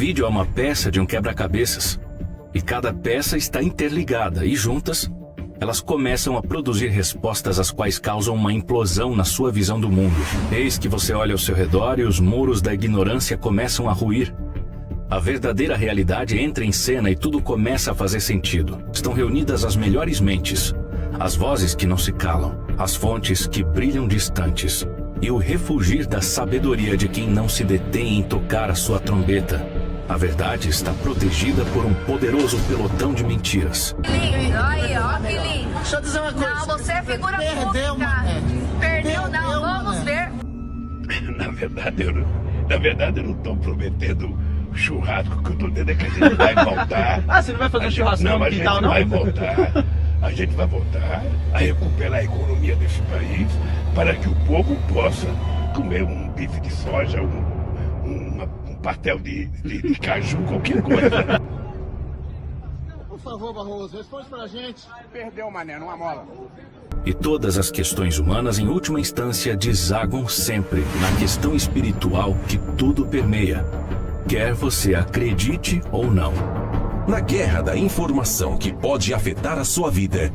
vídeo é uma peça de um quebra-cabeças. E cada peça está interligada e juntas, elas começam a produzir respostas às quais causam uma implosão na sua visão do mundo. Eis que você olha ao seu redor e os muros da ignorância começam a ruir. A verdadeira realidade entra em cena e tudo começa a fazer sentido. Estão reunidas as melhores mentes, as vozes que não se calam, as fontes que brilham distantes e o refugir da sabedoria de quem não se detém em tocar a sua trombeta. A verdade está protegida por um poderoso pelotão de mentiras. Lindo, aí, ó, que lindo. Deixa eu dizer uma coisa. Não, você é figura Perdeu, pública. Mané. Perdeu, não, vamos ver. Na verdade, eu não estou prometendo churrasco, que eu estou dizendo é que a gente vai voltar. Ah, você não vai fazer um churrasco não, no a gente quintal, não? vai voltar. A gente vai voltar a recuperar a economia desse país para que o povo possa comer um bife de soja, um pastel de caju, qualquer coisa. Por favor, Barroso, responde pra gente. Perdeu, Mané, numa mola. E todas as questões humanas, em última instância, desagam sempre na questão espiritual que tudo permeia, quer você acredite ou não. Na guerra da informação que pode afetar a sua vida.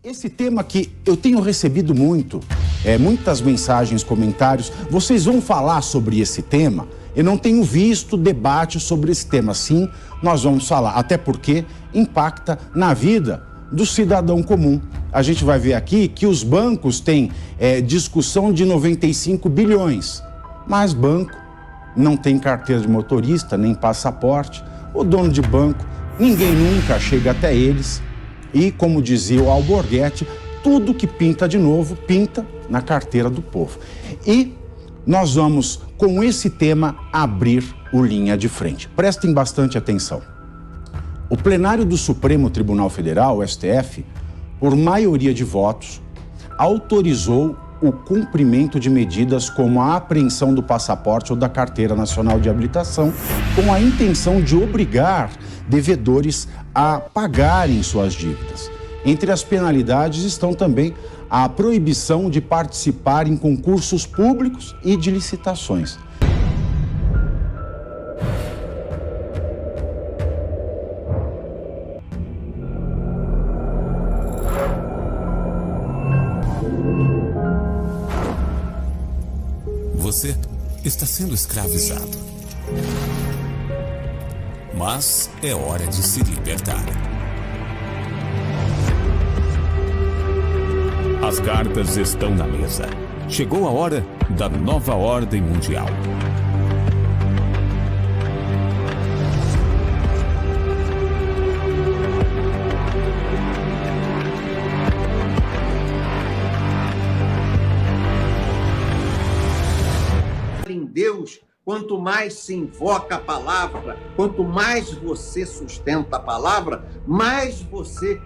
Esse tema que eu tenho recebido muitas mensagens, comentários. Vocês vão falar sobre esse tema? Eu não tenho visto debate sobre esse tema. Sim, nós vamos falar, até porque impacta na vida do cidadão comum. A gente vai ver aqui que os bancos têm discussão de 95 bilhões, mas banco não tem carteira de motorista, nem passaporte. O dono de banco, ninguém nunca chega até eles. E, como dizia o Alborguete, tudo que pinta de novo, pinta na carteira do povo. E nós vamos, com esse tema, abrir o Linha de Frente. Prestem bastante atenção. O plenário do Supremo Tribunal Federal, o STF, por maioria de votos, autorizou o cumprimento de medidas como a apreensão do passaporte ou da carteira nacional de habilitação, com a intenção de obrigar devedores a pagarem suas dívidas. Entre as penalidades estão também a proibição de participar em concursos públicos e de licitações. Você está sendo escravizado. Mas é hora de se libertar. As cartas estão na mesa. Chegou a hora da nova ordem mundial. Deus, quanto mais se invoca a palavra, quanto mais você sustenta a palavra, mais você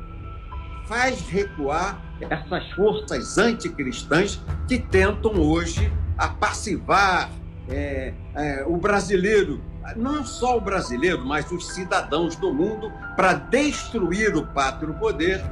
faz recuar essas forças anticristãs que tentam hoje apassivar o brasileiro, não só o brasileiro, mas os cidadãos do mundo, para destruir o pátrio poder,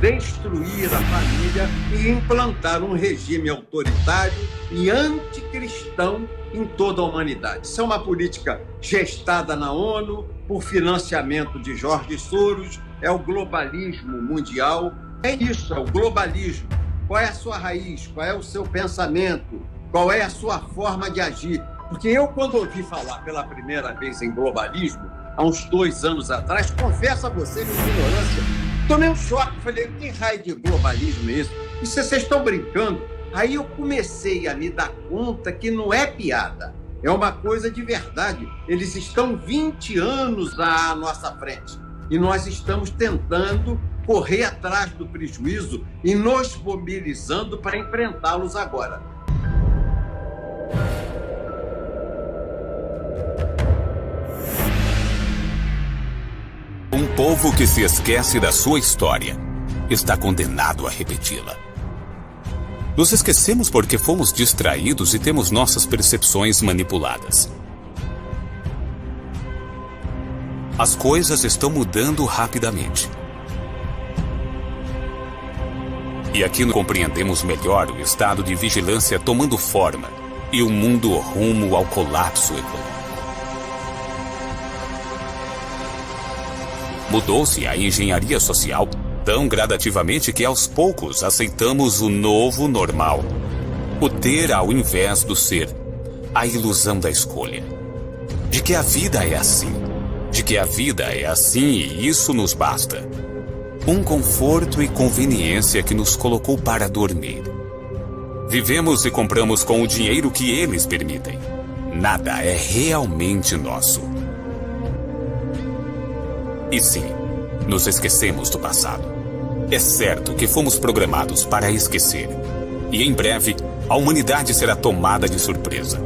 destruir a família e implantar um regime autoritário e anticristão em toda a humanidade. Isso é uma política gestada na ONU por financiamento de Jorge Soros, é o globalismo mundial, é isso, é o globalismo. Qual é a sua raiz? Qual é o seu pensamento? Qual é a sua forma de agir? Porque eu, quando ouvi falar pela primeira vez em globalismo, há uns 2 anos atrás, confesso a você, minha ignorância, tomei um choque, falei, que raio de globalismo é isso? E se vocês estão brincando? Aí eu comecei a me dar conta que não é piada, é uma coisa de verdade. Eles estão 20 anos à nossa frente e nós estamos tentando correr atrás do prejuízo e nos mobilizando para enfrentá-los agora. Um povo que se esquece da sua história está condenado a repeti-la. Nos esquecemos porque fomos distraídos e temos nossas percepções manipuladas. As coisas estão mudando rapidamente. E aqui compreendemos melhor o estado de vigilância tomando forma e o mundo rumo ao colapso econômico. Mudou-se a engenharia social tão gradativamente que aos poucos aceitamos o novo normal. O ter ao invés do ser. A ilusão da escolha. De que a vida é assim. De que a vida é assim e isso nos basta. Um conforto e conveniência que nos colocou para dormir. Vivemos e compramos com o dinheiro que eles permitem. Nada é realmente nosso. E sim, nos esquecemos do passado. É certo que fomos programados para esquecer. E em breve, a humanidade será tomada de surpresa.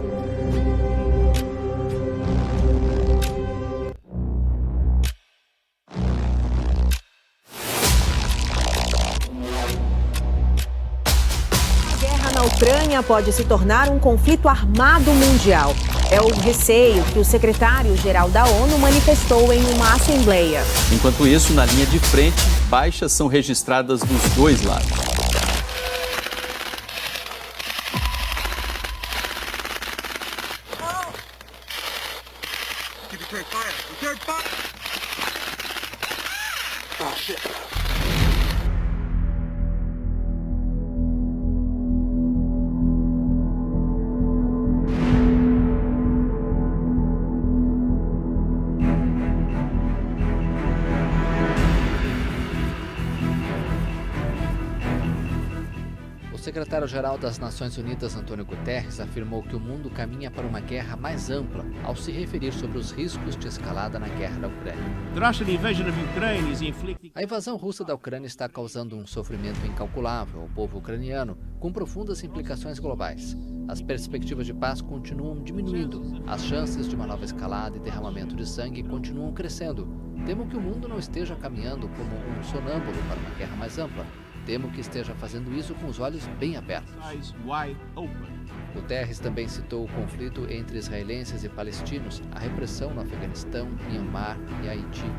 A guerra na Ucrânia pode se tornar um conflito armado mundial. É o receio que o secretário-geral da ONU manifestou em uma assembleia. Enquanto isso, na linha de frente, baixas são registradas dos dois lados. O secretário-geral das Nações Unidas, Antônio Guterres, afirmou que o mundo caminha para uma guerra mais ampla ao se referir sobre os riscos de escalada na guerra da Ucrânia. A invasão russa da Ucrânia está causando um sofrimento incalculável ao povo ucraniano, com profundas implicações globais. As perspectivas de paz continuam diminuindo, as chances de uma nova escalada e derramamento de sangue continuam crescendo. Temo que o mundo não esteja caminhando como um sonâmbulo para uma guerra mais ampla. Temo que esteja fazendo isso com os olhos bem abertos. Guterres também citou o conflito entre israelenses e palestinos, a repressão no Afeganistão, Myanmar e Haiti.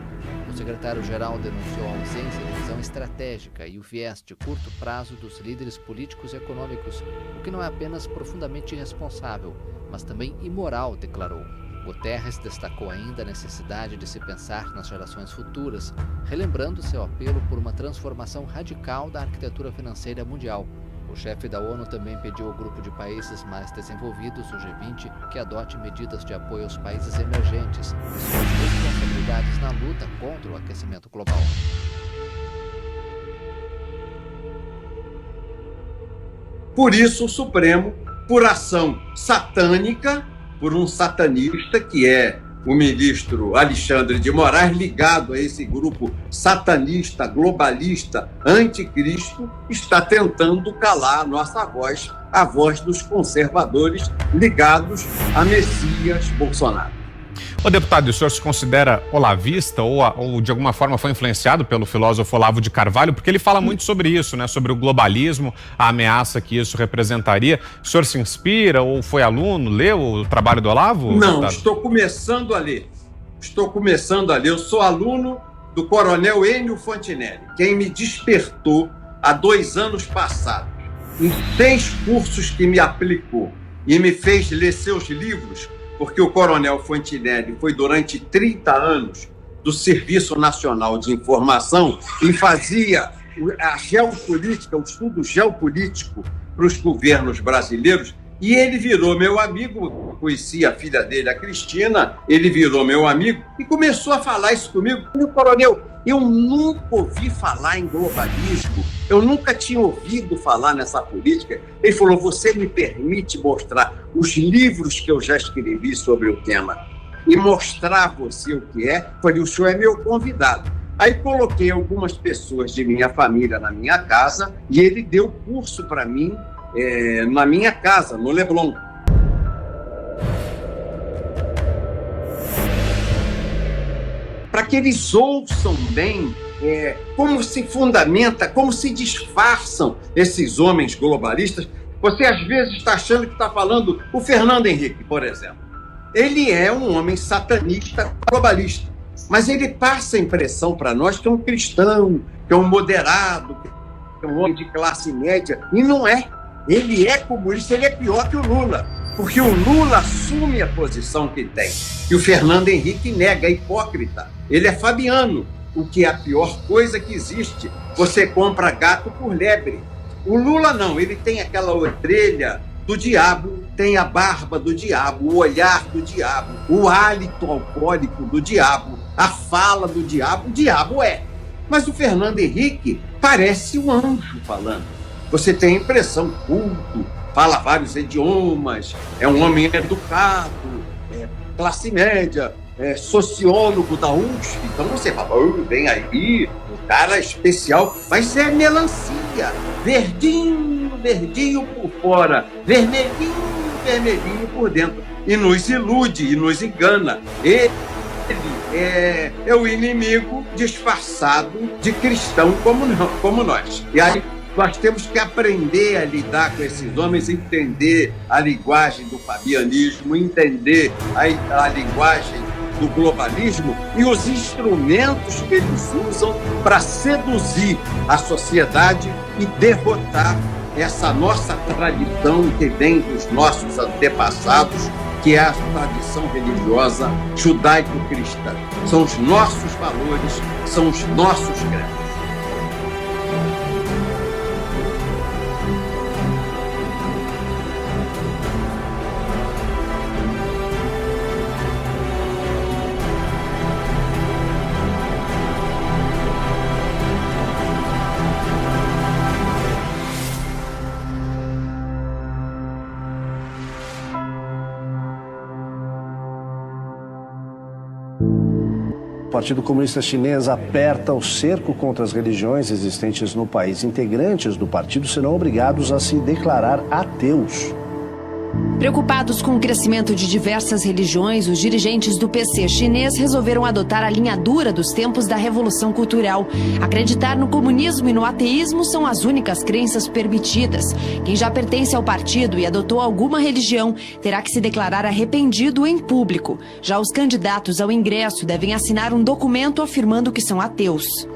O secretário-geral denunciou a ausência de visão estratégica e o viés de curto prazo dos líderes políticos e econômicos, o que não é apenas profundamente irresponsável, mas também imoral, declarou. Guterres destacou ainda a necessidade de se pensar nas gerações futuras, relembrando seu apelo por uma transformação radical da arquitetura financeira mundial. O chefe da ONU também pediu ao grupo de países mais desenvolvidos, o G20, que adote medidas de apoio aos países emergentes e suas responsabilidades na luta contra o aquecimento global. Por isso, o Supremo, por ação satânica, por um satanista, que é o ministro Alexandre de Moraes, ligado a esse grupo satanista, globalista, anticristo, está tentando calar a nossa voz a voz dos conservadores ligados a Messias Bolsonaro. Ô deputado, o senhor se considera olavista ou de alguma forma foi influenciado pelo filósofo Olavo de Carvalho? Porque ele fala muito sobre isso, né? Sobre o globalismo, a ameaça que isso representaria. O senhor se inspira ou foi aluno, leu o trabalho do Olavo? Não, deputado? estou começando a ler. Eu sou aluno do coronel Enio Fantinelli, quem me despertou há 2 anos passados, em 6 cursos que me aplicou e me fez ler seus livros, porque o coronel Fantinelli foi durante 30 anos do Serviço Nacional de Informação e fazia a geopolítica, o estudo geopolítico para os governos brasileiros, e ele virou meu amigo. Conheci a filha dele, a Cristina, ele virou meu amigo e começou a falar isso comigo. Meu coronel, eu nunca ouvi falar em globalismo, eu nunca tinha ouvido falar nessa política. Ele falou, você me permite mostrar os livros que eu já escrevi sobre o tema e mostrar a você o que é? Falei, o senhor é meu convidado. Aí coloquei algumas pessoas de minha família na minha casa e ele deu curso para mim na minha casa, no Leblon. Para que eles ouçam bem como se fundamenta, como se disfarçam esses homens globalistas. Você às vezes está achando que está falando o Fernando Henrique, por exemplo. Ele é um homem satanista globalista, mas ele passa a impressão para nós que é um cristão, que é um moderado, que é um homem de classe média, e não é. Ele é comunista, ele é pior que o Lula, porque o Lula assume a posição que tem, e o Fernando Henrique nega, é hipócrita. Ele é fabiano, o que é a pior coisa que existe. Você compra gato por lebre. O Lula não, ele tem aquela orelha do diabo, tem a barba do diabo, o olhar do diabo, o hálito alcoólico do diabo, a fala do diabo, o diabo é. Mas o Fernando Henrique parece um anjo falando. Você tem a impressão, culto, fala vários idiomas, é um homem educado, classe média, sociólogo da USP. Então você fala, vem aí, o cara especial, mas é melancia, verdinho, verdinho por fora, vermelhinho, vermelhinho por dentro. E nos ilude, e nos engana. Ele é o inimigo disfarçado de cristão como nós. E aí nós temos que aprender a lidar com esses homens, entender a linguagem do fabianismo, entender a linguagem do globalismo e os instrumentos que eles usam para seduzir a sociedade e derrotar essa nossa tradição que vem dos nossos antepassados, que é a tradição religiosa judaico-cristã. São os nossos valores, são os nossos credos. O Partido Comunista Chinês aperta o cerco contra as religiões existentes no país. Integrantes do partido serão obrigados a se declarar ateus. Preocupados com o crescimento de diversas religiões, os dirigentes do PC chinês resolveram adotar a linha dura dos tempos da Revolução Cultural. Acreditar no comunismo e no ateísmo são as únicas crenças permitidas. Quem já pertence ao partido e adotou alguma religião terá que se declarar arrependido em público. Já os candidatos ao ingresso devem assinar um documento afirmando que são ateus.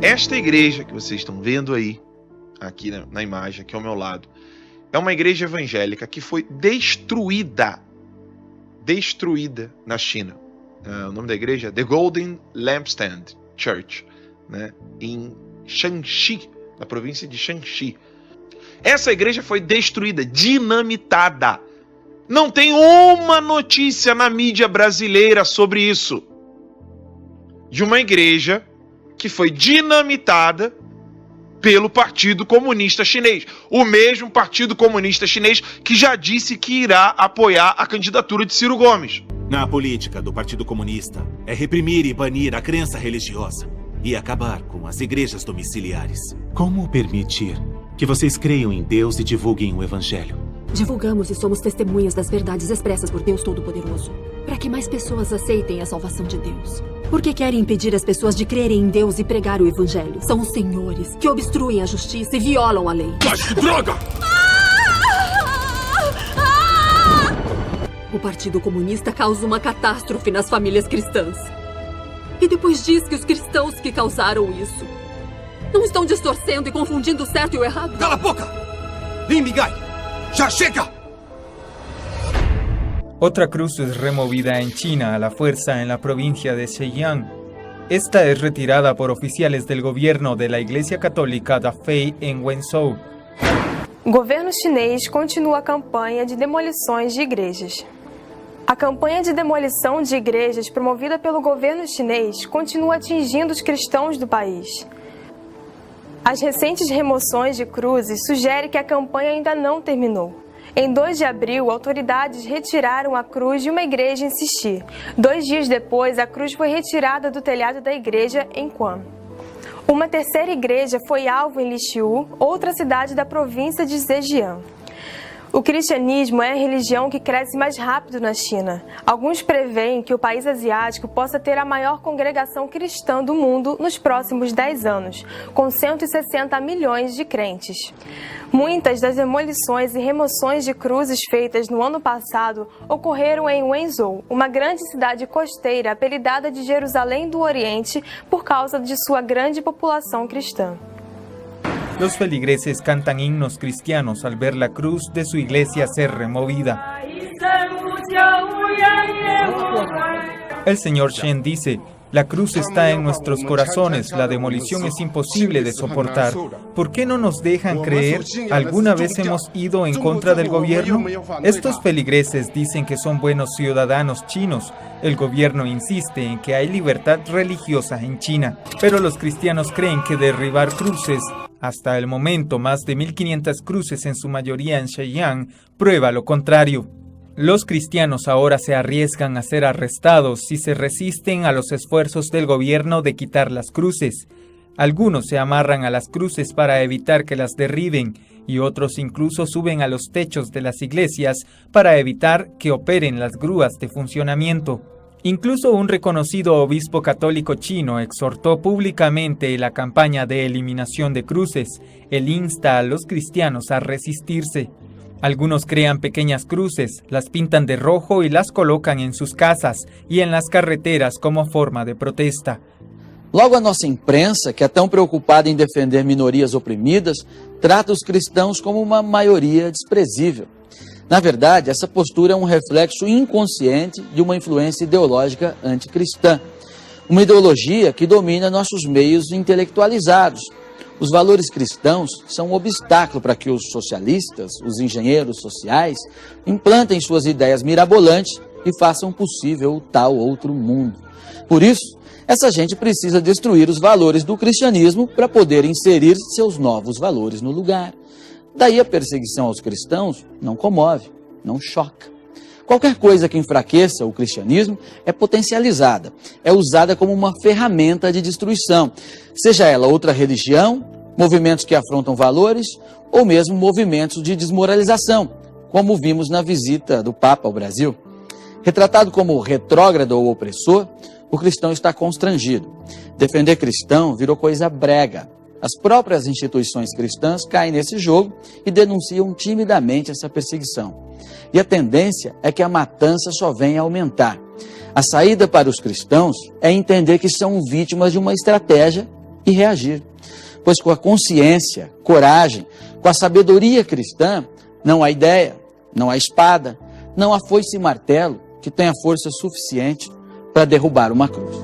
Esta igreja que vocês estão vendo aí, aqui na imagem, aqui ao meu lado, é uma igreja evangélica que foi destruída na China. O nome da igreja é The Golden Lampstand Church, né, em Shanxi, na província de Shanxi. Essa igreja foi destruída, dinamitada. Não tem uma notícia na mídia brasileira sobre isso. De uma igreja que foi dinamitada pelo Partido Comunista Chinês. O mesmo Partido Comunista Chinês que já disse que irá apoiar a candidatura de Ciro Gomes. A política do Partido Comunista é reprimir e banir a crença religiosa e acabar com as igrejas domiciliares. Como permitir que vocês creiam em Deus e divulguem o Evangelho? Divulgamos e somos testemunhas das verdades expressas por Deus Todo-Poderoso, para que mais pessoas aceitem a salvação de Deus. Porque querem impedir as pessoas de crerem em Deus e pregar o Evangelho. São os senhores que obstruem a justiça e violam a lei. Mas que droga! O Partido Comunista causa uma catástrofe nas famílias cristãs. E depois diz que os cristãos que causaram isso não estão distorcendo e confundindo o certo e o errado. Cala a boca! Lin-Bigai! ¡Ya llega! Otra cruz es removida en China a la fuerza en la provincia de Zhejiang. Esta es retirada por oficiales del gobierno de la Iglesia Católica da Fé en Wenzhou. O governo chinês continua a campanha de demolições de igrejas. A campanha de demolição de igrejas promovida pelo governo chinês continua atingindo os cristãos do país. As recentes remoções de cruzes sugerem que a campanha ainda não terminou. Em 2 de abril, autoridades retiraram a cruz de uma igreja em Sichi. 2 dias depois, a cruz foi retirada do telhado da igreja em Quan. Uma terceira igreja foi alvo em Lixiu, outra cidade da província de Zhejiang. O cristianismo é a religião que cresce mais rápido na China. Alguns preveem que o país asiático possa ter a maior congregação cristã do mundo nos próximos 10 anos, com 160 milhões de crentes. Muitas das demolições e remoções de cruzes feitas no ano passado ocorreram em Wenzhou, uma grande cidade costeira apelidada de Jerusalém do Oriente por causa de sua grande população cristã. Los feligreses cantan himnos cristianos al ver la cruz de su iglesia ser removida. El señor Shen dice, la cruz está en nuestros corazones, la demolición es imposible de soportar. ¿Por qué no nos dejan creer? ¿Alguna vez hemos ido en contra del gobierno? Estos feligreses dicen que son buenos ciudadanos chinos. El gobierno insiste en que hay libertad religiosa en China, pero los cristianos creen que derribar cruces, hasta el momento más de 1.500 cruces en su mayoría en Zhejiang, prueba lo contrario. Los cristianos ahora se arriesgan a ser arrestados si se resisten a los esfuerzos del gobierno de quitar las cruces. Algunos se amarran a las cruces para evitar que las derriben y otros incluso suben a los techos de las iglesias para evitar que operen las grúas de funcionamiento. Incluso un reconocido obispo católico chino exhortó públicamente la campaña de eliminación de cruces. Él insta a los cristianos a resistirse. Algunos crean pequeñas cruces, las pintan de rojo y las colocan en sus casas y en las carreteras como forma de protesta. Logo, a nossa imprensa, que é tão preocupada em defender minorias oprimidas, trata os cristãos como uma maioria desprezível. Na verdade, essa postura é um reflexo inconsciente de uma influência ideológica anticristã. Uma ideologia que domina nossos meios intelectualizados. Os valores cristãos são um obstáculo para que os socialistas, os engenheiros sociais, implantem suas ideias mirabolantes e façam possível o tal outro mundo. Por isso, essa gente precisa destruir os valores do cristianismo para poder inserir seus novos valores no lugar. Daí a perseguição aos cristãos não comove, não choca. Qualquer coisa que enfraqueça o cristianismo é potencializada, é usada como uma ferramenta de destruição, seja ela outra religião, movimentos que afrontam valores ou mesmo movimentos de desmoralização, como vimos na visita do Papa ao Brasil. Retratado como retrógrado ou opressor, o cristão está constrangido. Defender cristão virou coisa brega. As próprias instituições cristãs caem nesse jogo e denunciam timidamente essa perseguição. E a tendência é que a matança só venha a aumentar. A saída para os cristãos é entender que são vítimas de uma estratégia e reagir. Pois com a consciência, coragem, com a sabedoria cristã, não há ideia, não há espada, não há foice e martelo que tenha força suficiente para derrubar uma cruz.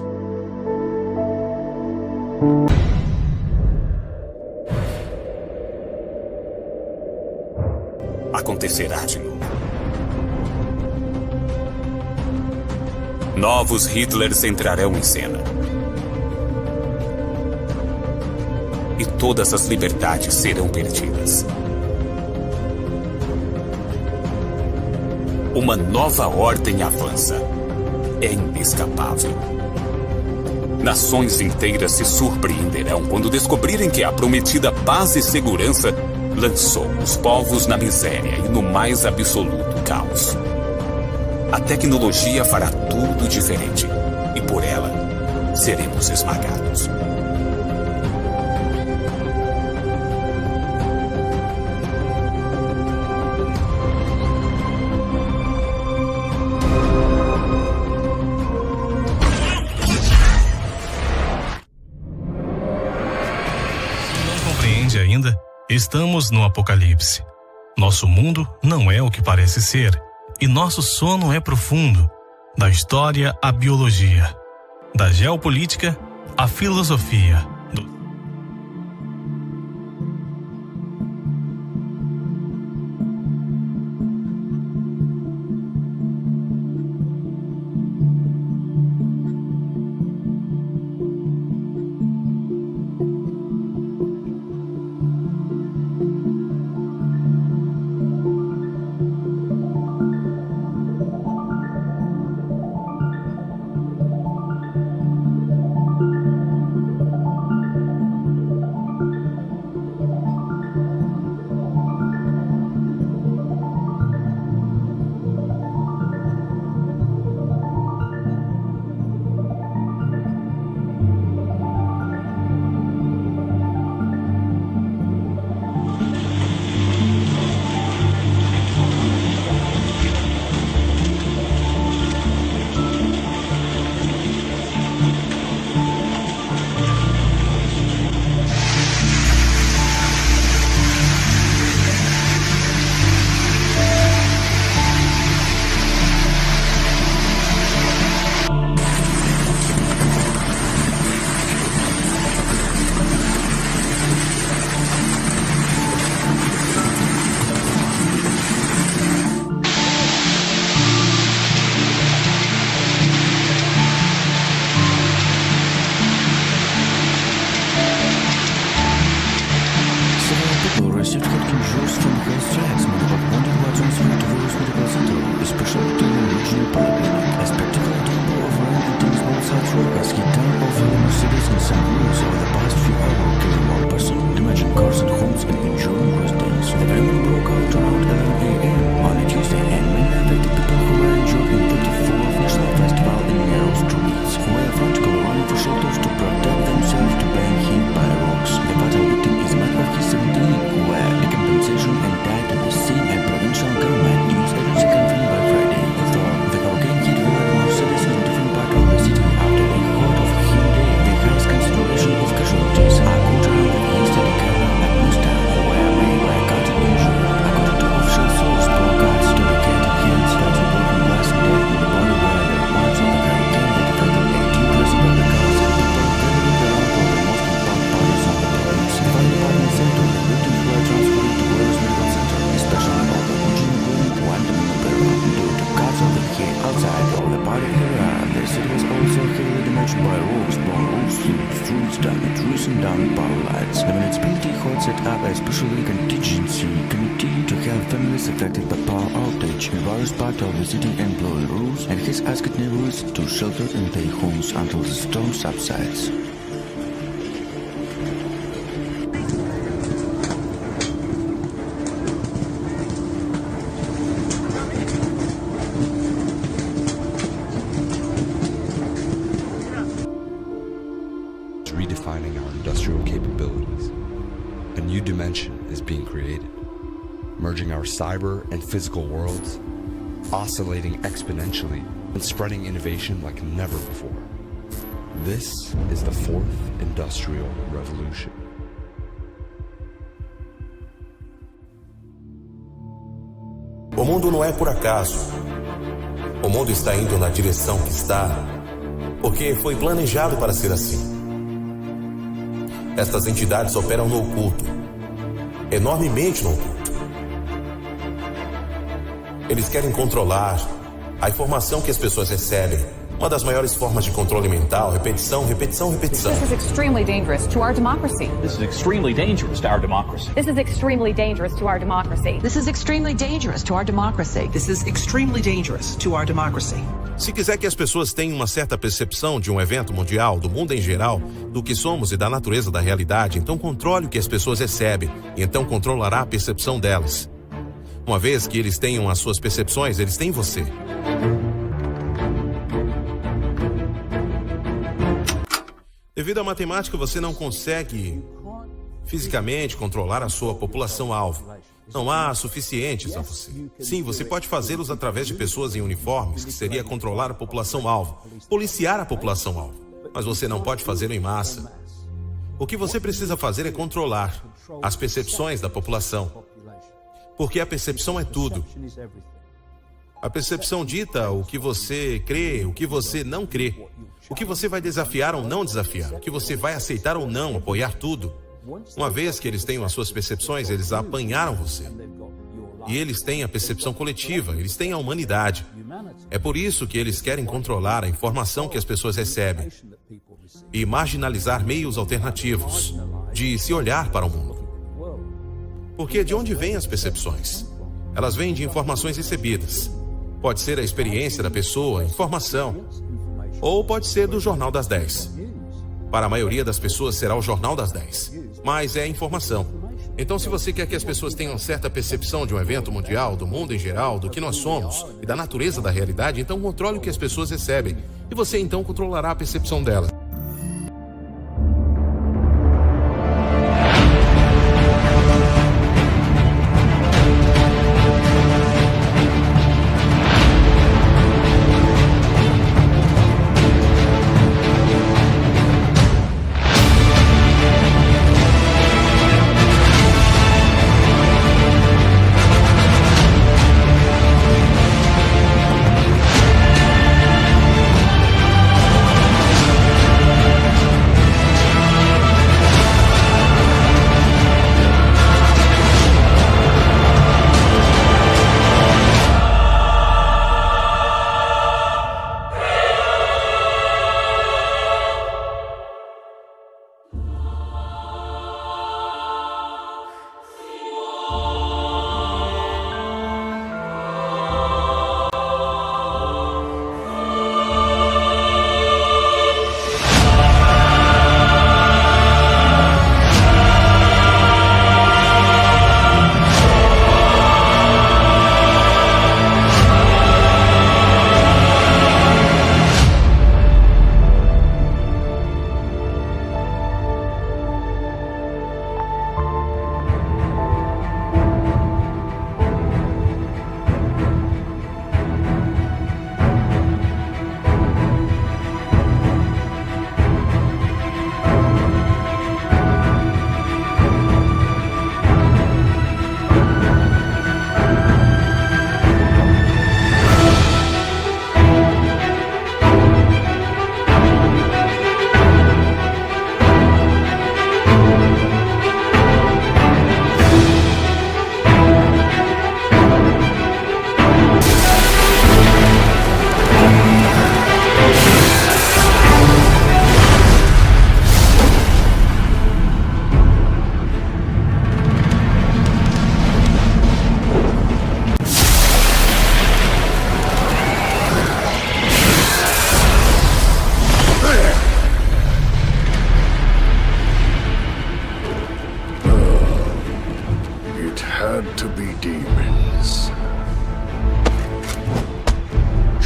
Acontecerá de novo. Novos Hitlers entrarão em cena. E todas as liberdades serão perdidas. Uma nova ordem avança. é inescapável. Nações inteiras se surpreenderão quando descobrirem que a prometida paz e segurança lançou os povos na miséria e no mais absoluto caos. A tecnologia fará tudo diferente e por ela seremos esmagados. Ainda, estamos no apocalipse. Nosso mundo não é o que parece ser, e nosso sono é profundo. Da história à biologia, da geopolítica à filosofia. Subsides. Redefining our industrial capabilities. A new dimension is being created, merging our cyber and physical worlds, oscillating exponentially and spreading innovation like never before. This is the fourth industrial revolution. O mundo não é por acaso. O mundo está indo na direção que está, porque foi planejado para ser assim. Estas entidades operam no oculto, enormemente no oculto. Eles querem controlar a informação que as pessoas recebem Uma das maiores formas de controle mental, repetição, repetição, repetição. This is extremely dangerous to our democracy. This is extremely dangerous to our democracy. This is extremely dangerous to our democracy. This is extremely dangerous to our democracy. This is extremely dangerous to our democracy. Se quiser que as pessoas tenham uma certa percepção de um evento mundial, do mundo em geral, do que somos e da natureza da realidade, então controle o que as pessoas recebem, e então controlará a percepção delas. Uma vez que eles tenham as suas percepções, eles têm você. Devido à matemática, você não consegue fisicamente controlar a sua população-alvo. Não há suficientes a você. Sim, você pode fazê-los através de pessoas em uniformes, que seria controlar a população-alvo, policiar a população-alvo. Mas você não pode fazê-lo em massa. O que você precisa fazer é controlar as percepções da população. Porque a percepção é tudo. A percepção dita o que você crê, o que você não crê. O que você vai desafiar ou não desafiar. O que você vai aceitar ou não, apoiar tudo. Uma vez que eles tenham as suas percepções, eles apanharam você. E eles têm a percepção coletiva, eles têm a humanidade. É por isso que eles querem controlar a informação que as pessoas recebem. E marginalizar meios alternativos de se olhar para o mundo. Porque de onde vêm as percepções? Elas vêm de informações recebidas. Pode ser a experiência da pessoa, informação. Ou pode ser do Jornal das 10. Para a maioria das pessoas será o Jornal das 10. Mas é informação. Então, se você quer que as pessoas tenham certa percepção de um evento mundial, do mundo em geral, do que nós somos e da natureza da realidade, então controle o que as pessoas recebem. E você então controlará a percepção delas.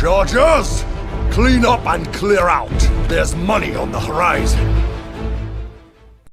Chargers! Clean up and clear out. There's money on the horizon.